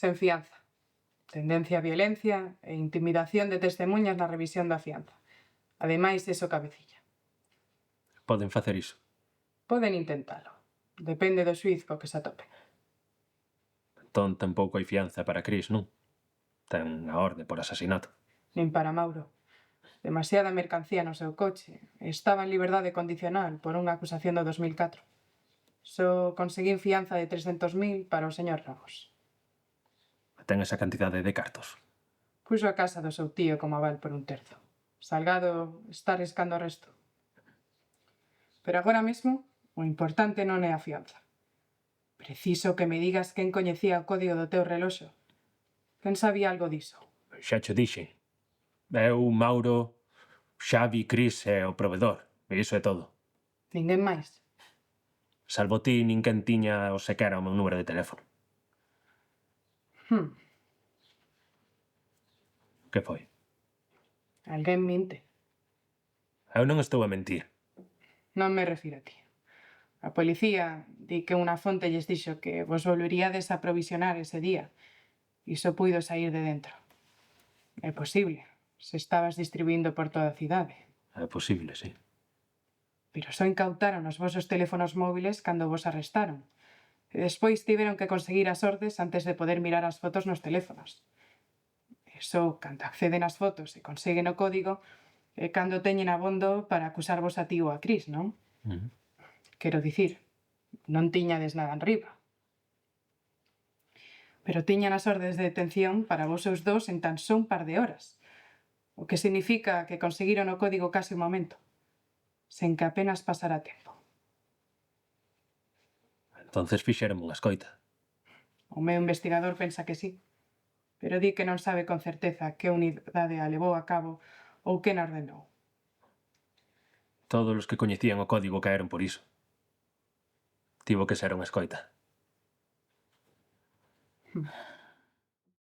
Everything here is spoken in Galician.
sen fianza. Tendencia a violencia e intimidación de testemunhas na revisión da fianza. Ademais, eso cabecilla. Poden facer iso. Poden intentalo. Depende do xuiz co que se atopen. Entón tampouco hai fianza para Cris, non? Ten a orde por asasinato. Nin para Mauro. Demasiada mercancía no seu coche. Estaba en liberdade condicional por unha acusación do 2004. Só conseguín fianza de 300.000 para o señor Ramos. Ten esa cantidade de cartos. Puxo a casa do seu tío como aval por 1/3. Salgado está arriscando o resto. Pero agora mesmo, o importante non é a fianza. Preciso que me digas quen coñecía o código do teu reloxo. Quen sabía algo diso? Xa cho dixen. Eu, Mauro, Xavi, Cris e o provedor. E iso é todo. Ninguén máis? Salvo ti, ninguén tiña o sequera o meu número de teléfono. Que foi? Alguén minte. Eu non estou a mentir. Non me refiro a ti. A policía di que unha fonte lles dixo que vos volveríades a provisionar ese día. Iso puido sair de dentro. É posible, se estabas distribuindo por toda a cidade. É posible, sí. Pero só incautaron os vosos teléfonos móviles cando vos arrestaron. E despois tiveron que conseguir as ordes antes de poder mirar as fotos nos teléfonos. Eso, cando acceden ás fotos e conseguen o código, é cando teñen abondo para acusarvos a ti ou a Cris, non? Quero dicir, non tiñades nada enriba. Pero tiñan as ordes de detención para vos os dous en tan só un par de horas. O que significa que conseguiron o código case un momento, sen que apenas pasara tempo. Entonces fixeron unha escoita. O meu investigador pensa que sí, pero di que non sabe con certeza que unidade a levou a cabo ou quen a ordenou. Todos os que coñecían o código caeron por iso. Tivo que ser unha escoita.